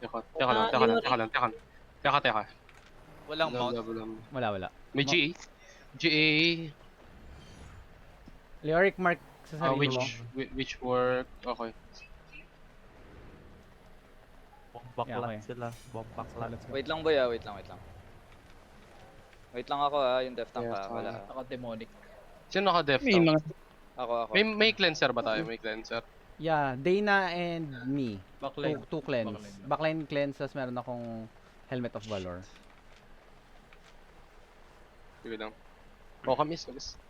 Teka. Walang mount. Wala. May GA. GA. Leoric mark sa sarili mo. Which work. Okay. Bombak Yeah, lang okay. sila. Bombak lang. Let's go. Wait lang boy wait lang. Wait lang ako yung def tank Yes, wala. Ako demonic. Sino naka-def May to? mga Ako. May cleanser ba tayo? May cleanser. Yeah, Dana and me. Backline. Two cleanse. Backline cleanse, tas meron akong Helmet of Valor. Sige lang. Oh, kamis.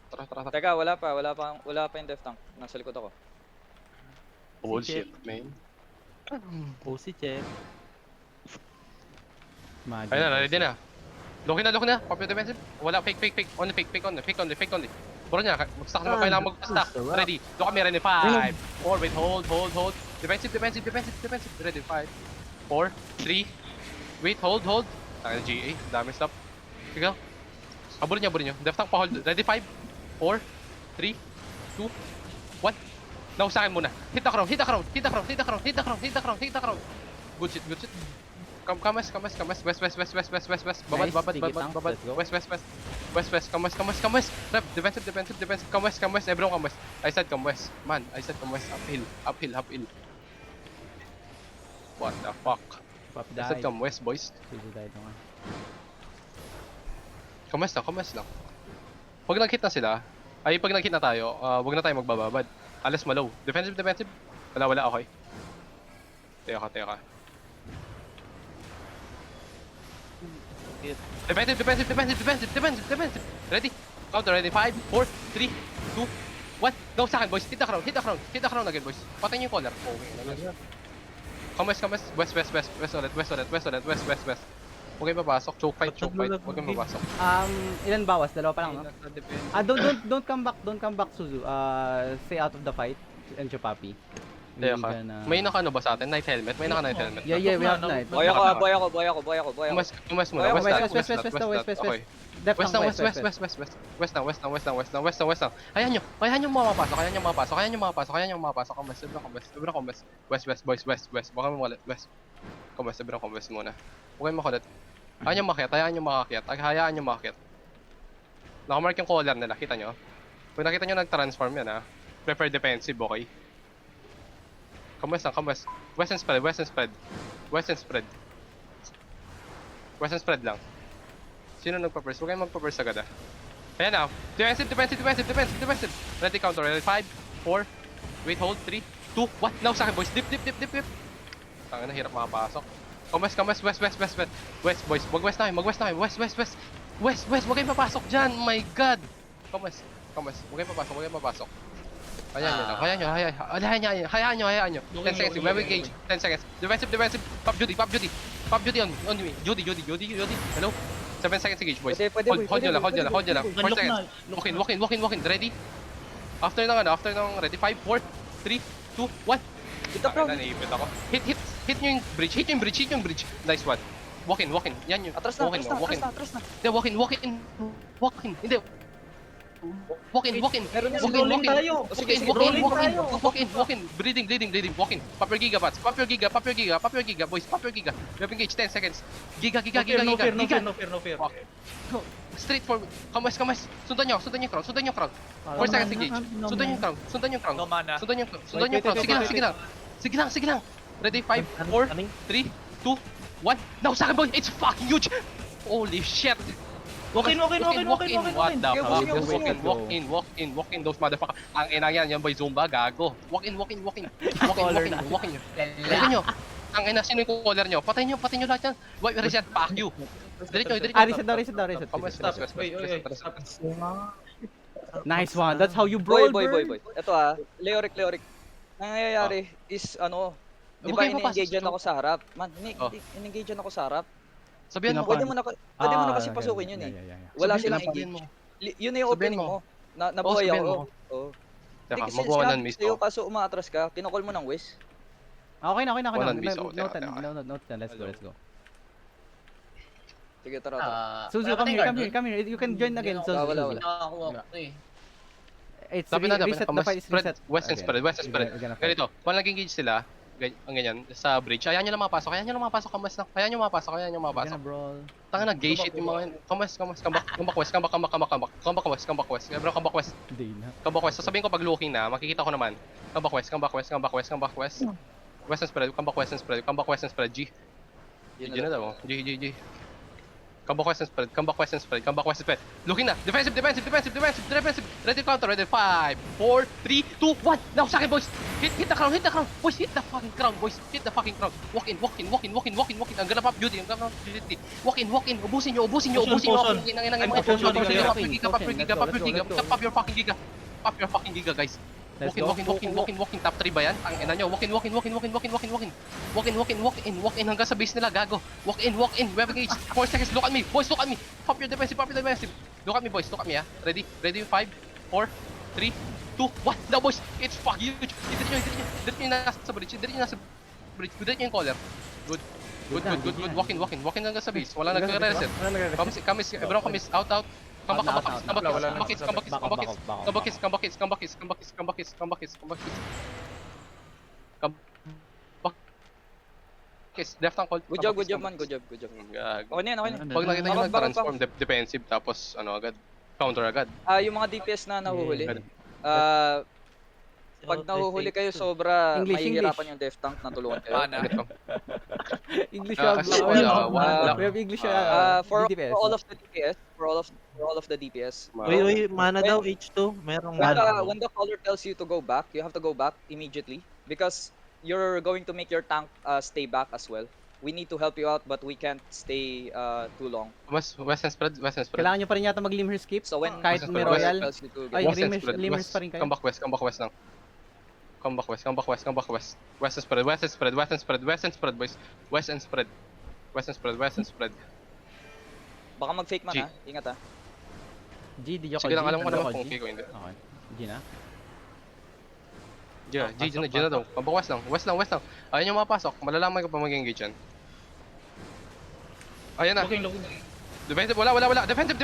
Tara. Teka, wala pa yung def tank. Nasa likod ako. Bullshit, man. Pussy check. Magic. Ayun na, ready na. Loki na. Pop your defensive. Wala, fake. Only. Bro niya, mag-stack naman. Kailangan mag-stack. Ready. Doon kami, ready. 5, 4, wait, hold. Defensive. Ready, 5, 4, 3, wait, hold. Tayo na GA, dami stop. Sige. Abulin niyo. Def tank pa hold. Ready, 5, 4, 3, 2, 1. Now sa akin muna. Hit the crown. Good shit. Come west. Babad. West. Come west. Rep, defensive. Come west. Everyone come west. I said come west. Man, I said come west. Uphill. What the fuck? Pop I said died. come west, boys. Sige, died nga. Come west lang. Pag nag-hit na sila, pag nag-hit na tayo, wag na tayo magbababad. Alas malaw. Defensive. Wala, okay. Teka. Defensive. Ready? Counter, ready? 5, 4, 3, 2, 1. Go sa akin, boys. Hit the crown again, boys. Patayin yung collar. Okay. Come west. West ulit. Huwag kayong papasok. Choke fight. Huwag kayong papasok. Ilan bawas? Dalawa pa lang, no? Don't come back, Suzu. Stay out of the fight. And Papi. Teka. May naka-ano ba sa atin? Night helmet? May naka-night helmet. Yeah, we have night. Boy ako. West muna. West. Okay. Def West lang. Hayaan nyo mapapasok. Sobrang west. West, boys. Baka mo wallet. West. Sobrang west muna. Huwag kayong makulit. Hayaan nyo makakit. Nakamark yung collar nila. Kita nyo? Kung nakita nyo nag-transform yan ha. Prefer defensive, okay? Come west. West and spread lang. Sino nagpa-first? Huwag kayong magpa-first agad ah. Ayan na. Defensive. Ready counter. Ready 5, 4, wait, hold, 3, 2, 1. Now sa akin boys. Dip. Tangin na, hirap makapasok. Come west. West boys. Mag-west na kayo. West. Huwag kayong papasok dyan. Oh my god. Come west. Huwag kayong papasok. Hayaan nyo. 10 seconds. Web engage. 10 seconds. Defensive. Pop duty on me. Judy. Hello? 7 seconds engage, boys. Hold nyo lang. 4 seconds. Walk in. Ready? After ng ready. 5, 4, 3, 2, 1. Naipit ako. Hit nyo yung bridge. Nice one. Walk in. Yan yung. Atras na. Hindi, walk in. Hindi. Walk in. Rolling tayo. Walk in. Bleeding. Walk in. Pop your giga, boys. Pop your giga. We have engaged 10 seconds. Giga. No fear. Okay. Go. Straight forward. Come west. Sundan nyo yung crowd. 4 seconds engage. Sundan yung crowd. No mana. Sundan yung crowd. Sige lang. Ready? 5, 4, 3, 2, 1. Now sa akin, boy. It's fucking huge. Holy shit. Walk in. What the fuck? Walk in those motherfucker. Ang ina yan boy, Zumba, gago. Walk in. Ready nyo. Ang ina, sino yung caller nyo? Patayin nyo lahat yan. Why, reset, fuck you. Diretso. Reset. Stop. Nice one. That's how you brawl, Boy. bro. Ito Leoric. Nangyayari is di ba Huwag kayong in-engage papasok. ako sa harap? Man, in-engage ako sa harap. Sabihan mo. Pwede mo na kasi pasukin yun eh. Yeah. Wala Sabihin silang mo. engage. Yun na yung Sabihin opening mo. mo. Nabuhay sabihin ako. mo. Oo. Teka, Kasi magawa scam ng miss sa'yo to. kaso umaatras ka, kinokol mo ng west. Okay na. Walang miss ako. Note na. Let's go. Sige, tara. Suzu, come here. You can join again, Suzu. Wala. Nakakuha ko eh. It's Sabi na, reset. The fight is reset. West and spread. We're gonna fight. Ganito, pag nag-engage sila, ang ganyan, sa bridge. Ayaw nyo lang mapasok, kamas lang. Ayaw nyo mapasok. Gonna brawl. Tanga na, gay shit yung mga yun. Kamas, comeback west. Comeback west. Bro, comeback west. Hindi na. Comeback west. Sasabihin ko pag looking na, makikita ko naman. Comeback west. West and spread, comeback west and spread. G. Yun G na na daw. G. Comeback west and spread. Looking na. Defensive. Ready to counter. Ready. 5, 4, 3, 2, 1. Now sa akin, boys. Hit the crown. Boys, hit the fucking crown, boys. Walk in. Ang gonna pop beauty. Walk in. Ubusin nyo. Potion. Pop your fucking giga, guys. Let's Walk in. Top 3 ba yan? Ang ina nyo. Walk in. Hanggang sa base nila, gago. Walk in. We have engaged. 4 seconds. Look at me. Boys, look at me. Pop your defensive. Look at me, boys. Look at me, ha. Ready? 5, 4, 3, 2, 1. Now, boys. It's fucking huge. Diretso nyo nasa bridge. Diretso yung caller. Good. Walk in hanggang sa base. Wala nagre-reset. Kamis. Everyone kamis. Out. Comeback. Left ang call. Good job, man. Good job. Okay na yan. Pag nakita nyo Bakit, nag-transform defensive tapos agad, counter agad. Yung mga DPS na nahuhuli. Yeah. Pag nahuhuli kayo sobra, English. mahihirapan yung death tank na tulungan kayo. English Kasi we have English For DPS. all of the DPS, for all of the DPS. Uy, mana daw, H2. Merong mana. When the caller tells you to go back, you have to go back immediately because you're going to make your tank stay back as well. We need to help you out, but we can't stay too long. West and spread. Kailangan nyo pa rin yata mag-limmer skip. So when Kahit may West- royal. tells you to Ay, get West and Limmers pa rin kayo. Comeback west lang. Comeback west. West and spread, boys. West and spread. baka mag-fake man G. ha. Ingat ha. G, di Sige lang, alam ko naman kung okay ko hindi. Okay. G na. G na daw. Comeback west lang. Ayaw nyo mapasok. Malalaman ko pa mag-engage yan. Ayan na. Looking. Defensive, wala. Defensive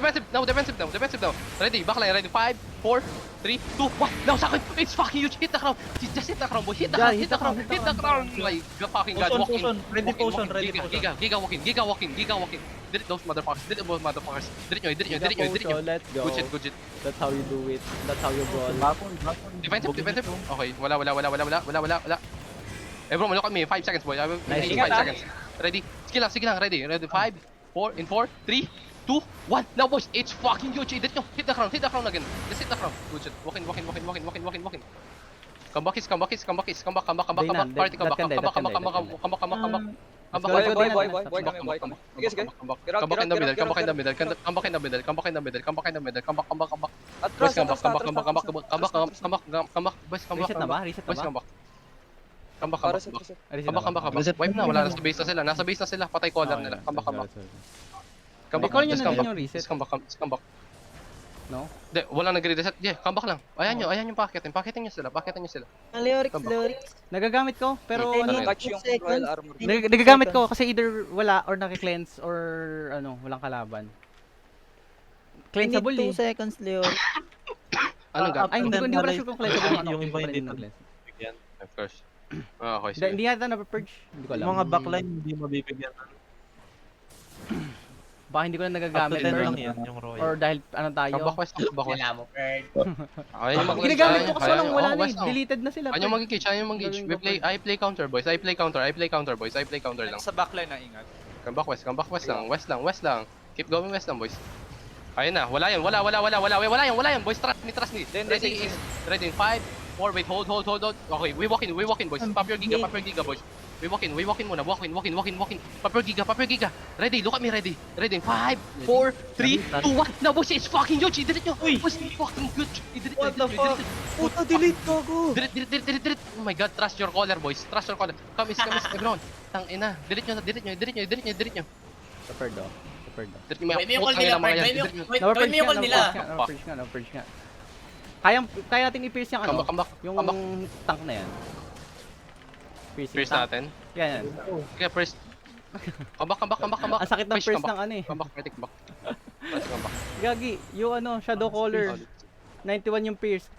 now. Ready, back line, ready. 5, 4, 3, 2, 1. Now, sa akin, it's fucking huge. Hit the crown. Just hit the crown, boy. Hit the crown. Like, the fucking god. Walk in. Ready potion. Giga, walk in. Did it, those motherfuckers. Did it. Let's go. Good shit. That's how you do it. That's how you brawl. Defensive. Okay, wala. Everyone, look at me. 5 seconds, boy. I will Nice. 5 seconds. Ready? Sige lang. Ready. 5, 4, 3, 2, 1. Now, boys, it's fucking huge. Hit the crown again. Just hit the crown. Good shit. Walk in. Come back. Party, come back. Boy, kami. Sige. Come back in the middle. Come back in the middle. Boys, come back. Boys, come Reset na back. ba? Come back. Reset na ba? Wipe na, wala na sa base na sila. Patay caller nila. Come back. Call nyo Just na come din back. yung reset. Just come back. No? Hindi, wala nagre-reset. Yeah, come back lang. Ayan yung paketin. Paketin nyo sila. Come back. Nagagamit ko, pero Ano ano, yun? Touch yung royal armor. nagagamit ko kasi either wala or naki-cleanse or walang kalaban. Cleanseable eh. 2 seconds, Leo. Anong gap? Ay, hindi ko pala sure kung cleanseable yung Yung iba hindi cleanse. bibigyan. Of course. Okay, sige. Hindi yata na-purge. Hindi ko alam. Yung mga backline hindi mabibigyan. Baka hindi ko na Up to nagagamit 10 lang or, yan, yung royal. or dahil ano tayo. Come back west. Wala mo, Ferd. Ayan yung Ginagamit ko kasi walang wala na eh. west lang. Deleted na sila. Ayan yung mag-engage. I play counter, boys. I play counter lang. Sa backline na ingat. Come back west lang. West lang. Keep going west lang, boys. Ayun na, wala yan, boys. Trust me. Ready, 5, 4, wait, hold. Okay, we walk in, boys. Pop your giga, boys. We walk in muna, walk in. Pop your giga. Ready, look at me, ready. 5, 4, 3, 2, 1. Now, boys, it's fucking huge. Did it nyo. Boys, it's fucking good. What the fuck? Puta, delete ko ako. Did it. Oh my god, trust your caller, boys. Kamis, everyone. Tang ina. Did it nyo. Preferred daw. Did it nyo. Wait, may call nila, Ferd. Wait, may call nila. Na-purge nga. Kaya natin i-pierce yung ano, Come back. yung tank na yan. Pierce natin. Yan. Okay, first. Come back. Ang sakit ng Push, pierce come back. ng ano eh. Come back. Gagi, yung ano, shadow caller. 91 yung pierce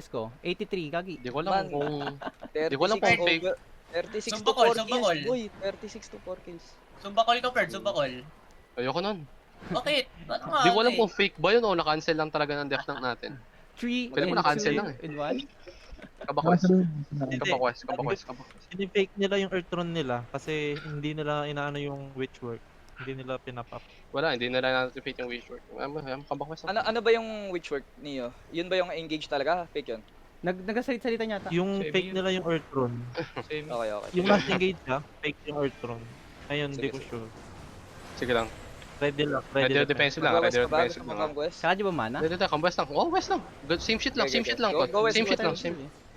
ko. 83, gagi. Di ko alam Man, kung... 36 Di ko alam kung fake. 36 Sumba to call, 4 sumba kills, call. boy. 36 to 4 kills. Sumba call ka, Perd. Sumba call. Ayoko nun. Bakit? Ba't nga? Di ko alam eh? kung fake ba yun o na-cancel lang talaga ng def tank natin. 3 Pwede mo and na-cancel 2 lang eh. and 1. Kabakwes. Hindi. Kabakwes. Sinifake nila yung Earthron nila kasi hindi nila inaano yung witchwork. Hindi nila pinapap. Wala, hindi na lang natin fake yung wish work. Kabakwes. Ano ba yung witchwork niyo? Yun ba yung engage talaga? Fake yun? Nagsasalita niya ata. Yung Same fake yun. nila yung Earthron. Same. Okay, okay. Yung last engage ha, fake yung Earthron. Ayun, hindi Sige, ko sige. sure. Sige lang. Ready lang, Ready defensive lang. Mag-west Ready ka ba? defensive Gusto mo lang. mag-west? Saka di ba mana? Ready tayo. Come west lang. Oh, west lang. Same shit lang. Okay, Same okay. shit lang. Go west, Same go shit lang. west.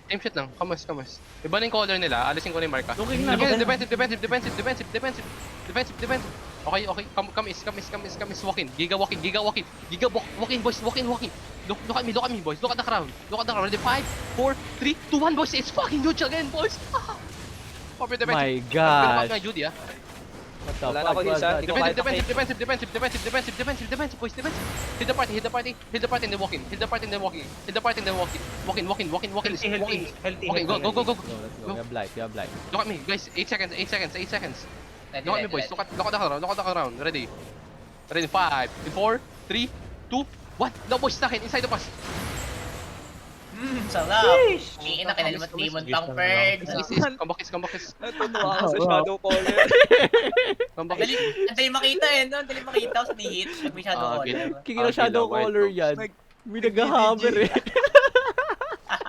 Same shit lang. Come west. Iba na yung color nila. Alisin ko na yung marka. Looking na. Defensive. Okay. Come is. Walk in. Giga walk in, boys. Walk in. Look at me, boys. Look at the crowd. Ready? 5, 4, 3, 2, 1, boys. It's fucking huge again, boys. Copy defensive. My Gonna God. Judy, ah. What the Wala na fuck ako was isa. that? Hindi ko kahit Defensive, boys, defensive. Hit the party, and then walk in. Walk in. Okay, go. Go, let's go. We have light. Look at me, guys. 8 seconds. Ready, Look at me, ready, boys. ready. Look at the crowd. Ready? 5, 4, 3, 2, 1. No, boys, sa akin. Inside the pass. Sarap. Tingin na kinalimat Demon Tank, Perd. Come back. Natutuwa ako sa shadow caller. Ang dali makita eh, no? Ang dali makita sa hit. Pag may shadow Ah, caller. Kikita shadow White caller Fox. yan. May nag-hammer eh.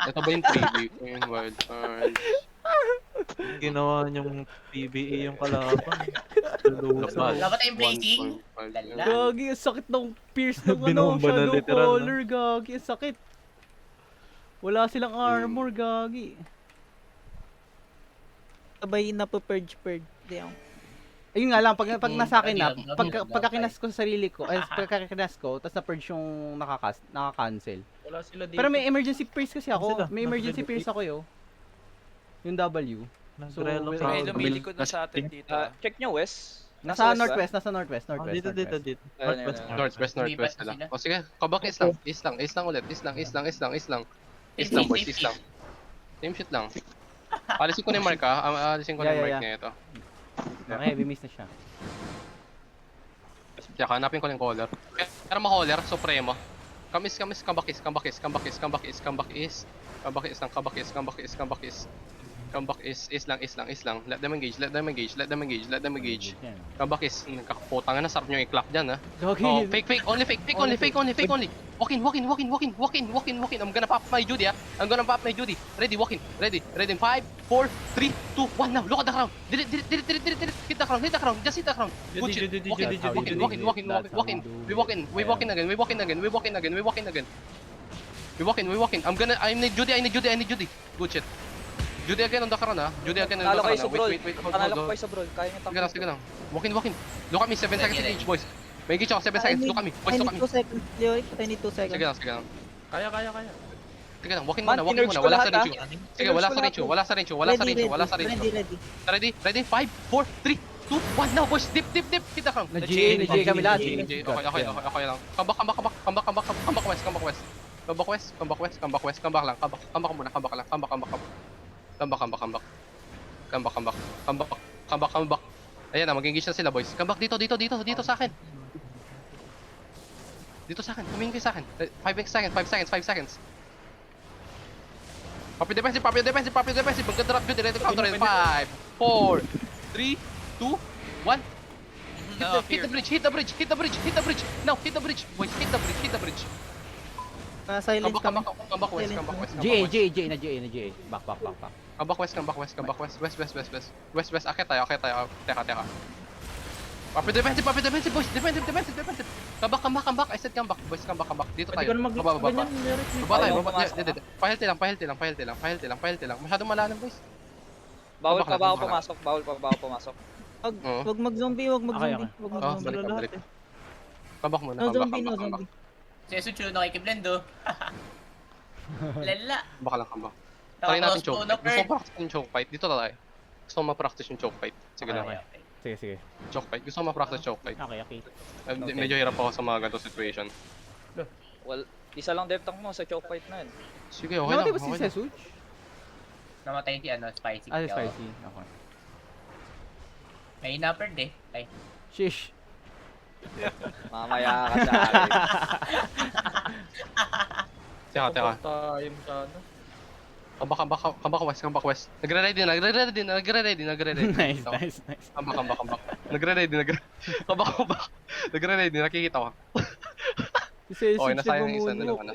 Ito ba yung preview? Yung wild card. Ginawa niyong PBE yung kalaban. Lulusaw. Dapat tayong placing. Lala. Gagi, ang sakit ng pierce ng Binomba na shadow literal, no? caller. Gagi, ang sakit. Wala silang armor, gagi. Sabay na po purge. Di ako. Ayun nga lang, pag nasa akin na, Lagi, pagkakinas ko sa sarili ko, pagkakinas ko, tapos na-purge yung nakaka-cancel. Wala sila dito. Pero may emergency pierce kasi ako. Sila, May emergency nasa pierce ako yo. Yung W. Nagrelo So, ka. Medyo may likod na sa atin dito. Check nyo west. Nasa west, northwest. Dito. Ayun, Northwest. Northwest Lipat na lang. sila. O sige, kabak is lang ulit. Is lang, boys, is lang. Same shit lang. Alisin ko na yung mark ha. Alisin ko na yung mark Yeah. niya ito. Okay, heavy miss na siya. Tsaka hanapin ko na yung color. Pero ma-color, Supremo. Come back is lang. Let them engage. Yan. Come back is, nagkakaputang na, sarap nyo i-clock dyan ha. Gagi. Oh, fake, only fake only. Walk in. I'm gonna pop my Judy, ah. Ready, walk in. Ready. 5, 4, 3, 2, 1 now. Look at the crown. Did it. Hit the crown. Just hit the crown. Good shit. Walk in. We walk in again. I need Judy. Good shit. Judy again on the crown, ah. Panalo kayo sa brawl. Wait. Panalo Hold. kayo sa brawl. Kaya nyo Sige lang. Walk in. Look at me, 7 seconds Ready. engage, boys. May engage ako, 7 seconds. Look at me. Boys, I look at need me. 2 seconds, Leoric. I need 2 seconds. Sige lang. Kaya. Sige lang, walk in Man, muna. tinerge ko Wala lahat, sa range. Sige, wala sa range. Ready. Ready? 5, 4, 3, 2, 1. Now, boys. Dip. Hit the crown. Na-GA kami lahat. Okay lang. Come back west. Come back. Ayan na, mag-engage na sila, boys. Come back dito sa akin. Tumingin kayo sa akin. 5 seconds. Pop your defensive. Magka-drop yun, direct counter. 5, 4, 3, 2, 1. Hit the bridge. Now, hit the bridge. Boys, hit the bridge. Silent kami. Come back west. GA na GA. Back. Come back west. Akit tayo. Teka. Pop your defensive, boys. Defensive. Come back. I said come back, boys. Come back. Dito tayo. Baba. Pahilti lang. Masyadong malalim, boys. Bawal Baka pa ba ako lang. pumasok? Oo. Wag mag-zombie. Okay. Balik. Come back muna. No Come zombie, no back. zombie. Si Esuchu nakikiblend oh. Lala. Baka lang come back. Try natin choke Naka-crossbow na, fight. Gusto Perd. mo practice yung choke fight? Dito tayo. Gusto mo ma-practice yung choke fight? Sige lang. Okay. Sige. Choke fight. Gusto mo ma-practice choke fight? Okay. Medyo hirap ako sa mga ganito situation. Well, isa lang dev tank mo sa choke fight na yun. Sige, okay Namatay lang. ba si Okay lang. Sesuch? Namatay si ano, Spicy. Ah, Yo. spicy. Okay. May inupper eh. Ay. Shish. Mamaya ka sa akin. Teka. Tayo masyado. Comeback west. Nagre-ready. Nice, Nakikita ko. nice, nice. Comeback. Nagre-ready. Comeback. Nagre-ready, nakikita ko. Kasi Okay, nasayang yung isa na naman.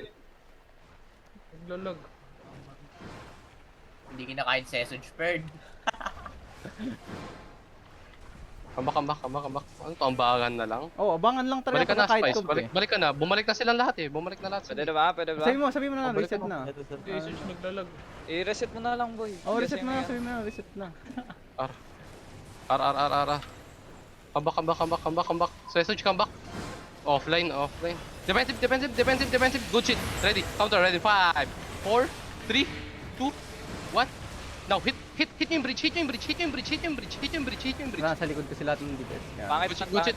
Naglalag. Hindi kinakain Sesage Bird. Comeback. Ano to, ambagan na lang? Oh, abangan lang talaga Balik ka na, kahit Spice. cob, eh. Balik ka na. Bumalik na silang lahat eh. Bumalik na lahat Pwede sila. na ba? Sabi mo na, Balik reset mo. na. Usage naglalag. I-reset mo na lang, boy. Oh, reset Kasi mo na, ngayon. sabi mo na, reset na. R. Comeback. Sesage, comeback. Offline. Defensive. Good shit. Ready. Counter, ready. 5, 4, 3, 2, 1. Now, hit yung bridge. Nasa likod kasi lahat ng defense. Yan. Pangit Good shit.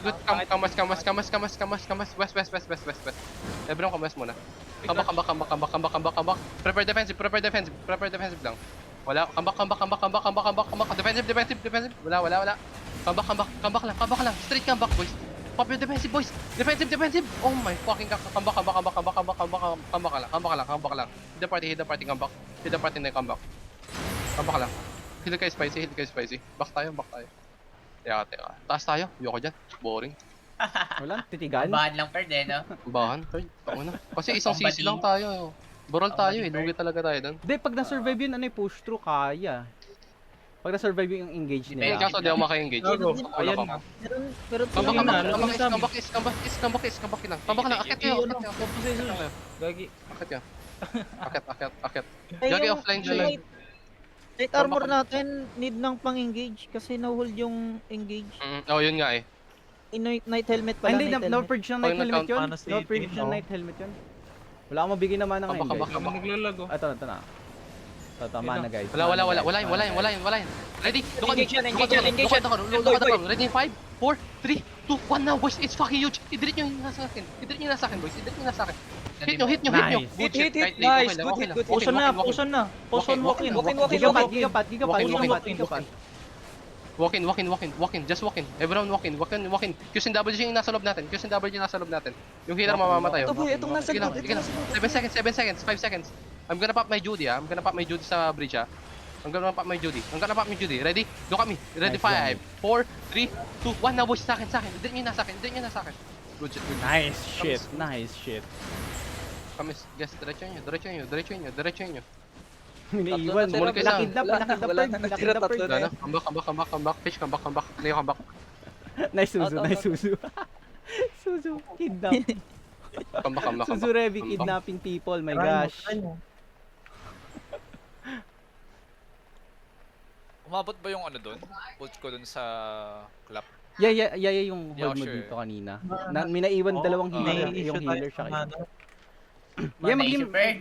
Kamas. West. Everyone, kamas muna. Comeback. Prepare defensive lang. Wala. Comeback. Defensive. Wala. Comeback lang. Straight comeback, boys. Pop yung defensive, boys. Defensive. Oh my fucking god. Comeback lang. Hit the party, comeback. Hit the party na yung comeback. Comeback lang. Hit kayo spicy. Back tayo. Teka. Taas tayo. Yoko dyan. Boring. Wala, titigan. Bahan lang Bird eh, no? Bahan, third. Ako na. Kasi isang CC lang tayo. Burol tayo eh. Lugi talaga tayo doon. Hindi, pag na-survive yun, push through, kaya. Pag na-survive yung engage Eh, nila. kaso di ako maka-engage. Ayan na. Meron Comeback lang. Akit kayo. Gagi. Akit yan. Akit. Ay, Gagi yung offline siya eh. Light armor natin, need ng pang-engage kasi na-hold yung engage. Oh, yun nga eh. Night helmet Ay, pala, hindi, night helmet. no-purge ng night Pag helmet yun. Paano si No-purge Pino? ng night helmet yun. Wala akong mabigay naman ng Comeback. engage. Naglalag oh. Ito na. Tama na guys. Wala yun. Ready? Engage yan. Ready? 5, 4, 3, 2, 1 now, boys. It's fucking huge. Idrit nyo yung nasa akin, boys. Hit nyo. Nice. Good shit. Hit. Right, Nice. okay lang. Good hit. Push na. Push on walk-in. Gigapat. Walk in. Just walk in. Everyone walk in. QSW yung nasa loob natin. Yung healer mamamatay. Ito, boy. Itong nasa Sige lang. likod. 7 seconds. 5 seconds. I'm gonna pop my Judy, I'm gonna pop my Judy sa bridge, I'm gonna pop my Judy. Ready? Look at me. Ready? Nice 5, 4, 3, 2, 1. Now, boys. Sa akin. Idrit nyo na sa akin. Good shit. Nice shit. Kamis. Guys, diretso nyo. Minaiwan. Sumunod kayo sa- Wala na, natira tatlo na. Comeback. Fish, comeback. Leo, comeback. Nice Suzu. Out. Suzu, kidnap. Comeback. Suzu Revi kidnapping people, my gosh. Umabot ba yung ano doon? Ult ko doon sa clap. Yeah, yung Yeah, hold mo sure. dito kanina. Minaiwan dalawang healer, yung healer siya kayo. Yeah,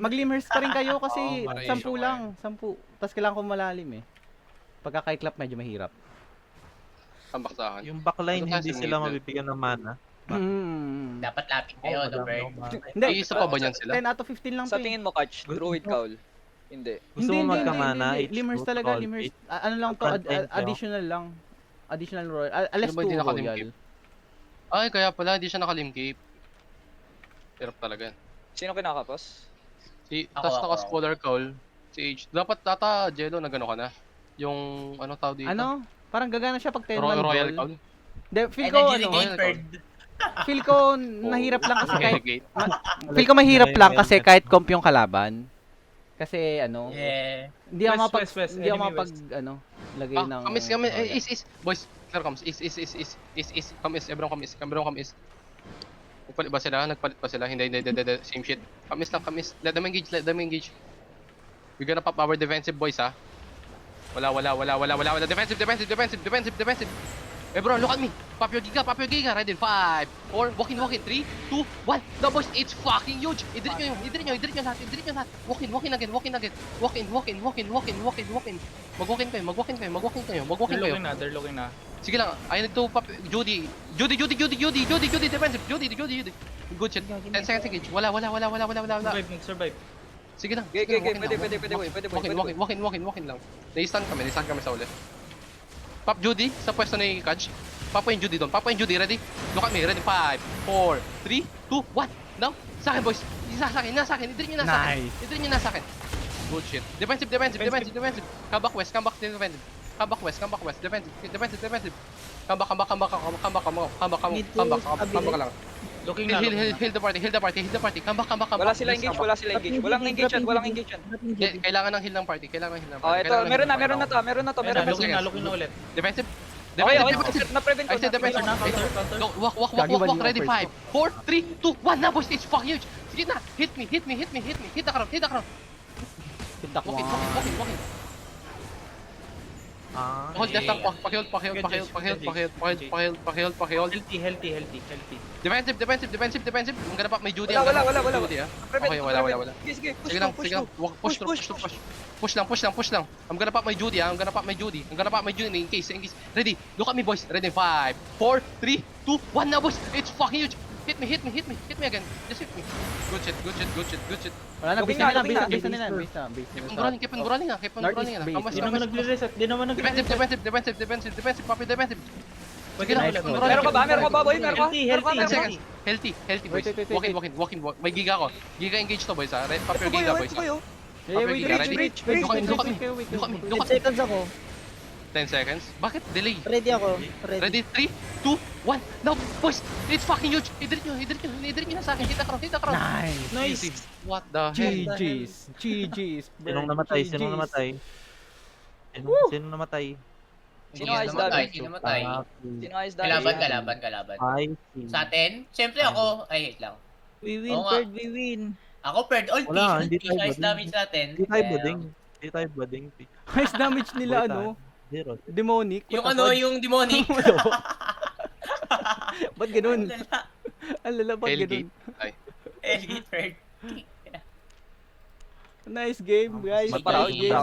mag-limers pa rin kayo kasi Oo, may 10 issue lang, 10. Tapos kailangan ko malalim eh. Pagka kay clap medyo mahirap. Comeback sa akin. Yung backline, Ano hindi kasi sila middle? mabibigyan ng mana. Dapat lapit kayo, no Bird? Hindi, Isa pa ba yan sila? 10 out of 15 lang Sa to eh. tingin mo, Catch, Druid Cowl? Hindi. Gusto mo magkamana, hindi. Limers H2 talaga, call limers. it. Ano lang to, Front end kayo. additional lang. Additional royal. Alas Ano ba 2 hindi royal. nakalimkip? Ay, kaya pala, hindi siya nakalimcape. Hirap talaga yan. Sino kinakapos? Tas Ako. naka-scholar call. Si H. Dapat data, Jello, na gano'n ka na. Yung, ano tawag dito? Ano? Parang gagana siya pag 10 man Royal ball. call? De, feel ko Energy ano, regain Bird. feel ko nahirap lang kasi kahit Gate. feel ko mahirap lang kasi kahit comp yung kalaban. Kasi ano, Yeah. hindi ako mapag West, hindi ako enemy mapag ano, lagay ng Kamis, is. Boys, clear comes. Is. Everyone come is. Nagpalit ba sila? Hindi. Same shit. Kamis. Let them engage. We're gonna pop our defensive, boys, ha? Wala. Defensive. Everyone, look at me. Pop your giga. Ready? 5, 4, walk in. 3, 2, 1. No, boys, it's fucking huge. Idrit nyo lahat. Walk in again. Walk in. Mag-walk in kayo. They're looking na. Sige lang, I need to pop Judy, defensive, Judy. Good shit. 10 seconds engage. Wala. Survive. Sige lang. Okay, sige okay, lang, okay. walk in Pwede, lang, pwede, pwede, walk in, pwede, walk in, walk in, walk in, walk in lang. Nai-stun kami sa uli. Pop Judy, sa pwesto ni Kaj. Papa yung Judy doon, Papa yung Judy, ready? Look at me, ready? 5, 4, 3, 2, 1. Now, sa akin boys. Isa sa akin, nasa akin. Idrin nyo nasa akin. Nice. Idrin nyo nasa akin. Good shit. Defensive. Come back west, defensive. Come back west, defensive. Come back lang. Looking na. Heal the party. Come back. Wala sila engage. Walang engage yan. Kailangan ng heal ng party. Oh, ito, meron na to. Looking na ulit. Defensive. Okay, na-prevent I ko. said defensive. Counter. Go, walk, ready, 5, 4, 3, 2, 1, na boys, it's fucking huge. Sige na, hit me, hit the crown. Tindak mo. Walk in. Hold left lang, pakihold. Defensive. Ang ganap may Judy. Wala. Judy, ah. Okay, wala. Sige, Sige lang. Push lang. I'm gonna pop my Judy, I'm gonna pop my Judy in case. Ready? Look at me, boys. Ready? 5, 4, 3, 2, 1 now, boys. It's fucking huge. Hit me again. Just hit me. Good shit. Wala na, Looking base na na, nila, looking base na. na nila. Keep on running. Di naman nagre-reset. Di naman nagre-reset. Defensive. Copy defensive. Sige lang. Nice. keep on running, Meron ka ba, boy? Healthy. 10 seconds. Healthy, boys. Wait. Walk in. May giga ko. Giga engage to, boys, ha. Pop your giga, boys, ha. Wait. Look at me. 10 seconds ako. 10 seconds. Bakit delay? Ready ako. Ready? 3, 2, 1. Now, boys! It's fucking huge! Idrit nyo na sa akin. Hit the crown. Nice. Easy. What the hell? GG's. Sinong namatay? GG's. Sino namatay? Sino ayos dami? Sino matay? Sino ayos dami? Kalaban. I see. Sa atin? Siyempre ako. Ay, wait lang. We win, Oo nga. third, we win. Ako third ulti. Wala, hindi tayo Size bading. damage natin. Hindi tayo bading. Nice damage nila, ano? Zero. Demonic. Yung ano, yung demonic. Ba't ganun? Lala. Ang lala, ba't Hellgate. ganun? Elgate third. Nice game, guys. Mas parang Nice game.